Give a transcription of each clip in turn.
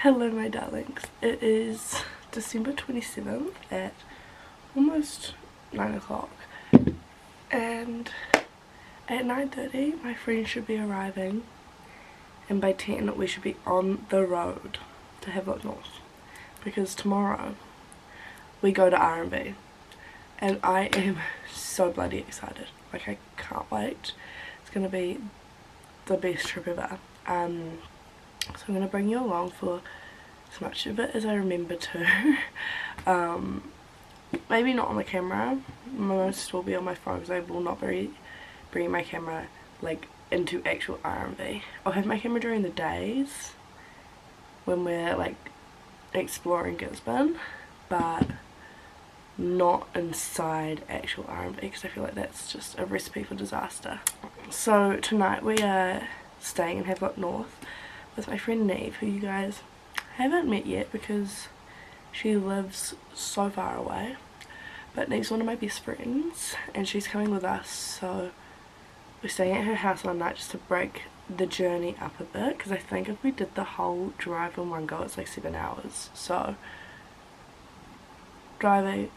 Hello my darlings, it is December 27th at almost 9 o'clock and at 9:30 my friend should be arriving and by 10 we should be on the road to Havelock North because tomorrow we go to R&B and I am so bloody excited. Like, I can't wait. It's gonna be the best trip ever. So I'm going to bring you along for as much of it as I remember to. Maybe not on the camera, most will be on my phone because I will not be bringing my camera like into actual R&B. I'll have my camera during the days when we're like exploring Gisborne, but not inside actual R&B because I feel like that's just a recipe for disaster. So tonight we are staying in Havelock North with my friend Neve, who you guys haven't met yet because she lives so far away, but Neve's one of my best friends and she's coming with us, so we're staying at her house one night just to break the journey up a bit because I think if we did the whole drive in one go it's like 7 hours, so driving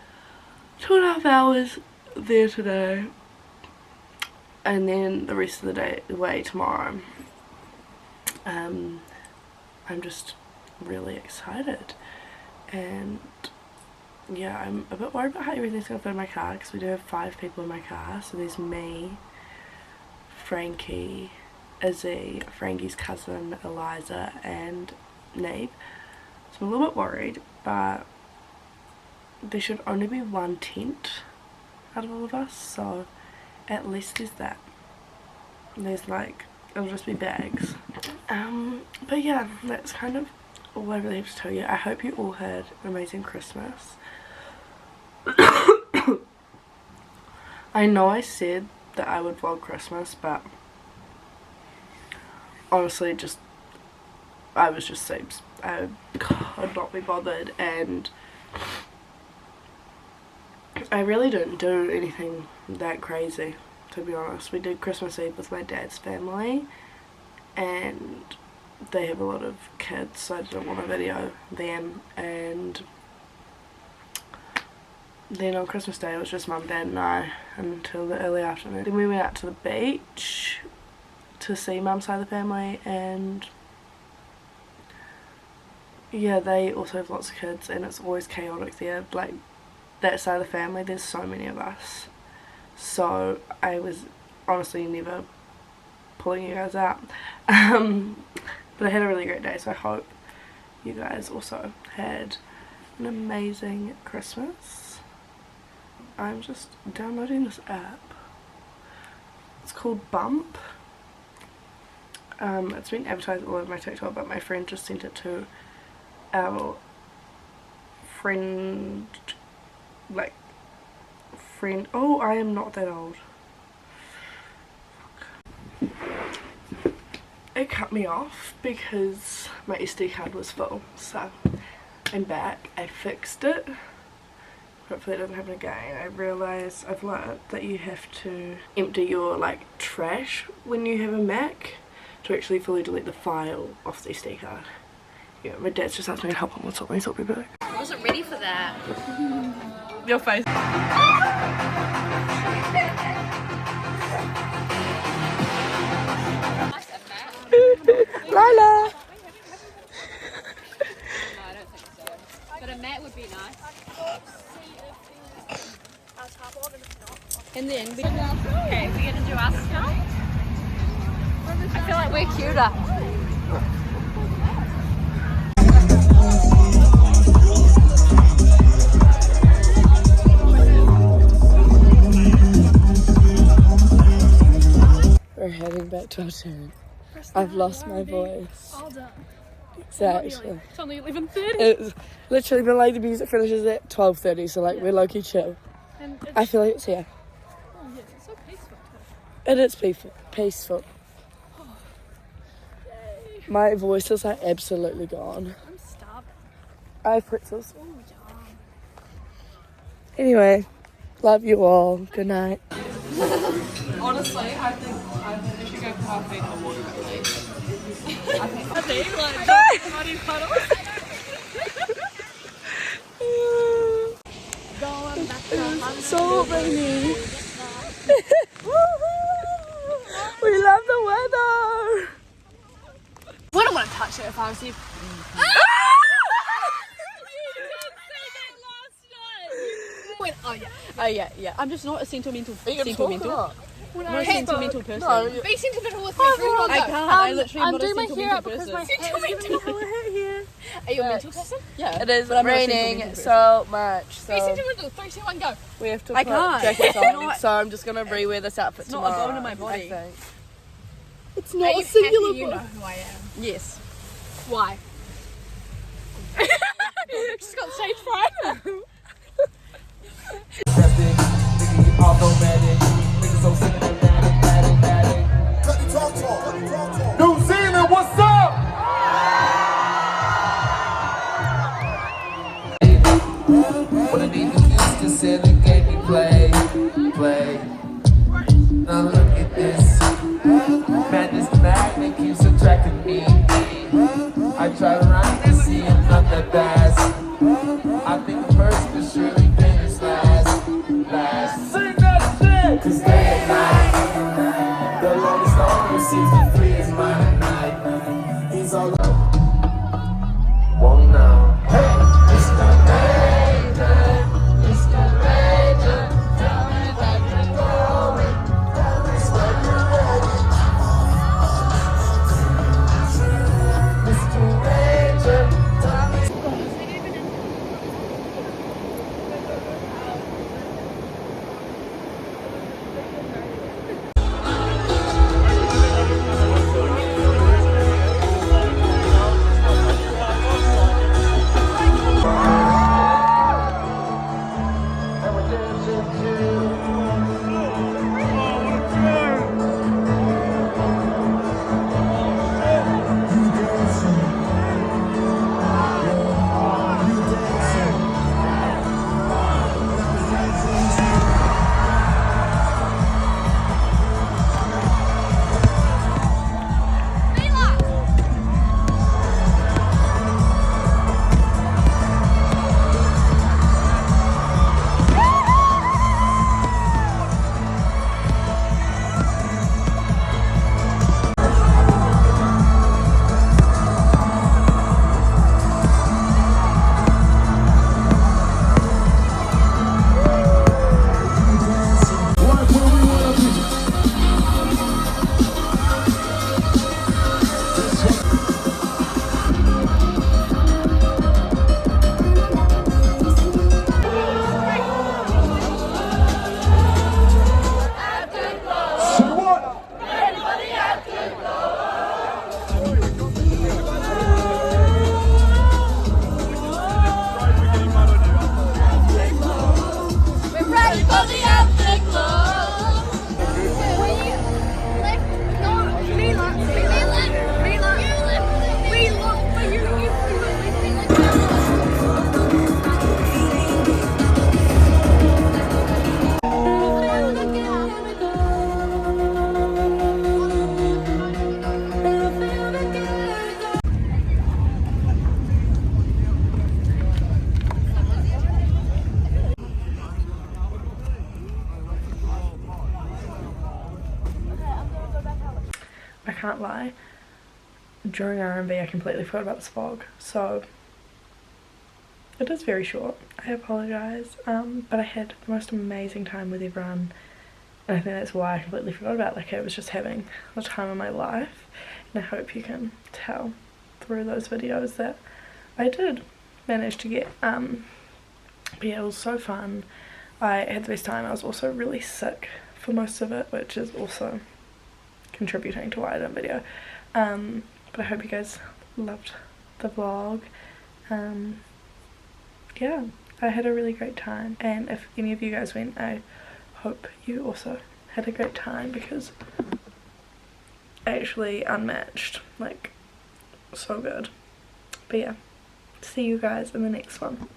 2.5 hours there today and then the rest of the day away tomorrow. I'm just really excited and yeah, I'm a bit worried about how everything's going to fit in my car because we do have 5 people in my car. So there's me, Frankie, Izzy, Frankie's cousin Eliza and Neve. So I'm a little bit worried, but there should only be one tent out of all of us, so at least there's that. There's like, it'll just be bags. But yeah, that's kind of all I really have to tell you. I hope you all had an amazing Christmas. I know I said that I would vlog Christmas, but honestly I was just sleeps. I could not be bothered and I really didn't do anything that crazy, to be honest. We did Christmas Eve with my dad's family and they have a lot of kids, so I didn't want to video them, and then on Christmas Day it was just mum, dad and I until the early afternoon. Then we went out to the beach to see mum's side of the family and yeah, they also have lots of kids and it's always chaotic there. Like, that side of the family, there's so many of us, so I was honestly never pulling you guys out. But I had a really great day, so I hope you guys also had an amazing Christmas. I'm just downloading this app. It's called Bump. It's been advertised all over my TikTok, but my friend just sent it to our friend, oh, I am not that old. It cut me off because my SD card was full, so I'm back. I fixed it. Hopefully it doesn't happen again. I realised, I've learned that you have to empty your like trash when you have a Mac to actually fully delete the file off the SD card. Yeah, my dad's just asked me to help him with something, so I'll be back. I wasn't ready for that. Your face. Lila! No, I don't think so. But a mat would be nice. And then we... Okay, we're gonna do us now. I feel like we're cuter. We're heading back to our tent. I've lost my voice. All done. Exactly. It's only 11:30. It's literally been like the music finishes at 12:30, so like we're low-key chill. And it's, I feel like it's here. oh yeah, it's so peaceful. It is peaceful. My voice is like absolutely gone. I'm starving. I have pretzels. Oh, yum. Anyway, love you all. Good night. Honestly, I think I should go coffee or water at least. So rainy. We love the weather. Wouldn't want to touch it if I was you. Oh yeah. I'm just not a sentimental. When I'm a sentimental person. No, be sentimental with me for a I can't. I literally am not a sentimental person. Are you a mental person? Yeah. It is but I'm not a raining sentimental person. so much. Be So sentimental. 3, 2, 1, go. we have to I put can't. jackets It's on. not- So I'm just gonna re-wear this outfit It's not a tomorrow. bone in my body. I think. It's Are not you a singular happy you know who I am? Yes. Why? Just got stage fright. New Zealand, what's up? One of these dudes just said they gave me play. Now look at this. Madness magnet keeps attracting me. I try to rhyme to see I'm not that fast. I think the first could surely finish last. Sing that shit! Cause day and night, the longest song seems to free his mind at night. He's all up. Whoa now. Mr. Major, Mr. Major, tell me that you're going. Tell me what you're ready. Mr. Major, tell me. I can't lie, during R&B I completely forgot about this vlog, so it is very short. I apologise, but I had the most amazing time with everyone, and I think that's why I completely forgot about it. Like, I was just having the time of my life, and I hope you can tell through those videos that I did manage to get, but yeah, it was so fun. I had the best time. I was also really sick for most of it, which is also contributing to why I didn't video, but I hope you guys loved the vlog. Yeah, I had a really great time, and if any of you guys went, I hope you also had a great time, because actually unmatched, like, so good. But yeah, see you guys in the next one.